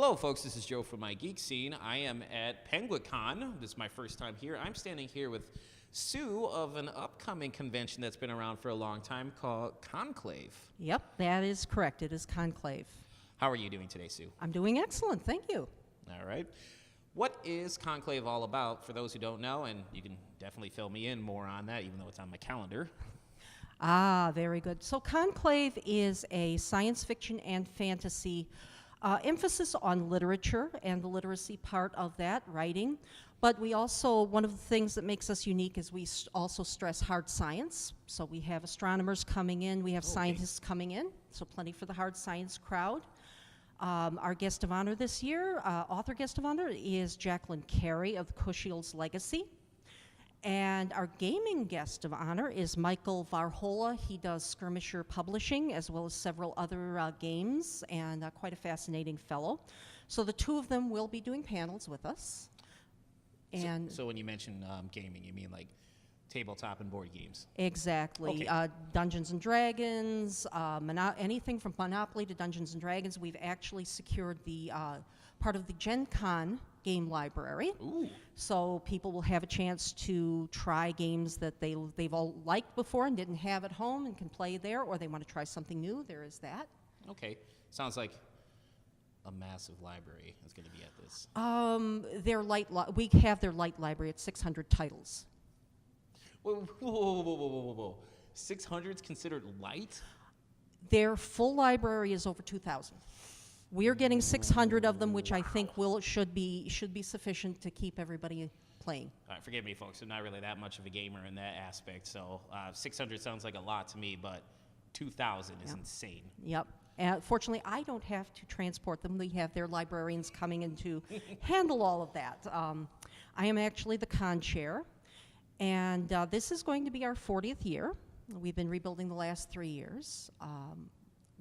Hello, folks. This is Joe from MIGeekScene. I am at PenguinCon. This is my first time here. I'm standing here with Sue of an upcoming convention that's been around for a long time called ConClave. Yep, that is correct. It is ConClave. How are you doing today, Sue? I'm doing excellent, thank you. All right. What is ConClave all about, for those who don't know? And you can definitely fill me in more on that, even though it's on my calendar. Ah, very good. So ConClave is a science fiction and fantasy emphasis on literature and the literacy part of that, writing. But we also, one of the things that makes us unique is we also stress hard science. So we have astronomers coming in, we have scientists coming in, so plenty for the hard science crowd. Our guest of honor this year, author guest of honor, is Jacqueline Carey of the Kushiel's Legacy. And our gaming guest of honor is Michael Varhola. He does Skirmisher Publishing as well as several other games, and quite a fascinating fellow. So the two of them will be doing panels with us. And so when you mention gaming, you mean like tabletop and board games? Exactly. Okay. Dungeons and Dragons, anything from Monopoly to Dungeons and Dragons. We've actually secured the part of the Gen Con game library. Ooh. So people will have a chance to try games that they've all liked before and didn't have at home and can play there, or they want to try something new. There is that. Okay. Sounds like a massive library is going to be at this. We have their light library at 600 titles. Whoa, whoa, whoa, whoa, whoa, whoa, whoa. 600 is considered light? Their full library is over 2,000. We're getting 600 of them, which I think should be sufficient to keep everybody playing. All right, forgive me, folks. I'm not really that much of a gamer in that aspect, so 600 sounds like a lot to me, but 2,000 is insane. Yep. Fortunately, I don't have to transport them. We have their librarians coming in to handle all of that. I am actually the con chair, and this is going to be our 40th year. We've been rebuilding the last 3 years.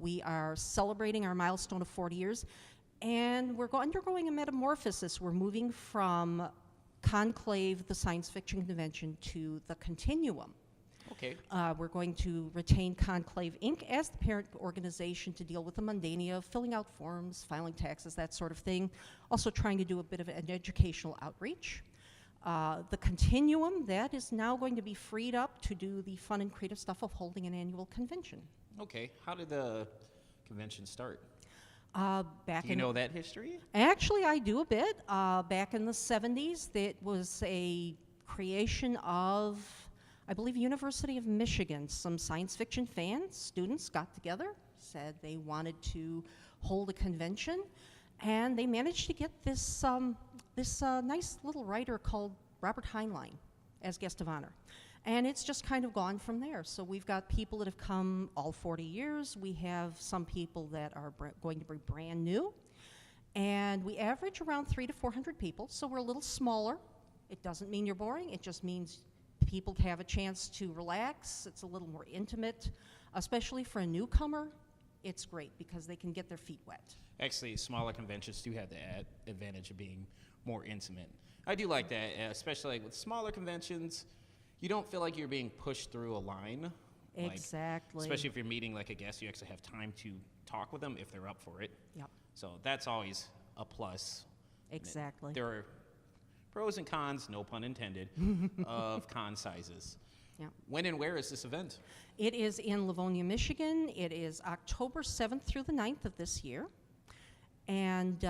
We are celebrating our milestone of 40 years, and we're undergoing a metamorphosis. We're moving from ConClave, the science fiction convention, to the Continuum. Okay. We're going to retain ConClave Inc. as the parent organization to deal with the mundania of filling out forms, filing taxes, that sort of thing. Also trying to do a bit of an educational outreach. The Continuum, that is now going to be freed up to do the fun and creative stuff of holding an annual convention. Okay. How did the convention start? Do you know that history? Actually, I do a bit. Back in the 70s, it was a creation of, I believe, University of Michigan. Some science fiction fans, students got together, said they wanted to hold a convention, and they managed to get this nice little writer called Robert Heinlein as guest of honor. And it's just kind of gone from there. So we've got people that have come all 40 years. We have some people that are going to be brand new. And we average around 300 to 400 people, so we're a little smaller. It doesn't mean you're boring. It just means people have a chance to relax. It's a little more intimate, especially for a newcomer. It's great because they can get their feet wet. Actually, smaller conventions do have the advantage of being more intimate. I do like that, especially like with smaller conventions. You don't feel like you're being pushed through a line. Exactly. Especially if you're meeting like a guest, you actually have time to talk with them if they're up for it. Yep. So that's always a plus. Exactly. There are pros and cons, no pun intended, of con sizes. Yep. When and where is this event? It is in Livonia, Michigan. It is October 7th through the 9th of this year. And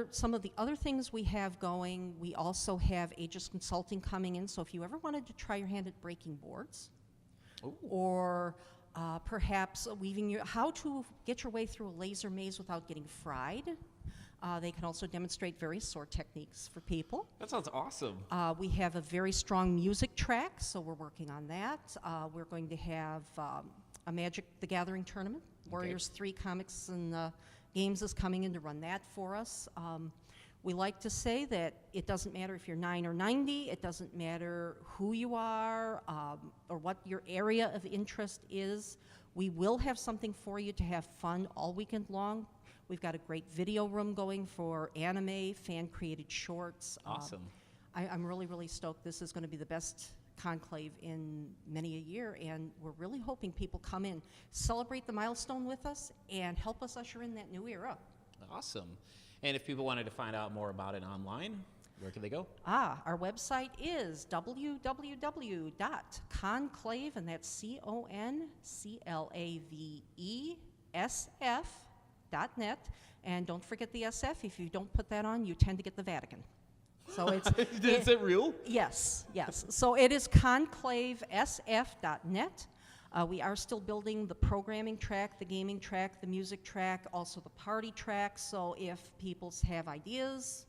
some of the other things we have going, we also have Aegis Consulting coming in. So if you ever wanted to try your hand at breaking boards, Ooh. or perhaps how to get your way through a laser maze without getting fried, they can also demonstrate various sword techniques for people. That sounds awesome. We have a very strong music track, so we're working on that. We're going to have a Magic the Gathering tournament. Warriors 3 Comics and Games is coming in to run that for us. We like to say that it doesn't matter if you're 9 or 90, it doesn't matter who you are or what your area of interest is. We will have something for you to have fun all weekend long. We've got a great video room going for anime, fan-created shorts. Awesome. I'm really, really stoked. This is going to be the best ConClave in many a year, and we're really hoping people come in, celebrate the milestone with us, and help us usher in that new era. Awesome. And if people wanted to find out more about it online, where can they go? Our website is www.conclave, and that's ConClaveSF.net. And don't forget the SF. If you don't put that on, you tend to get the Vatican. So it's Is it real? Yes, yes. So it is conclavesf.net. We are still building the programming track, the gaming track, the music track, also the party track. So if people have ideas,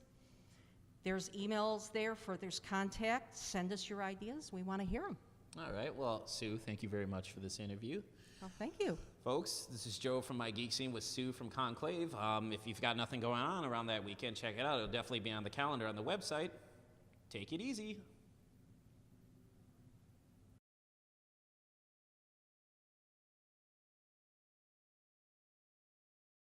there's emails there there's contact. Send us your ideas. We want to hear them. All right. Well, Sue, thank you very much for this interview. Well, thank you. Folks, this is Joe from MIGeekScene with Sue from ConClave. If you've got nothing going on around that weekend, check it out. It'll definitely be on the calendar on the website. Take it easy.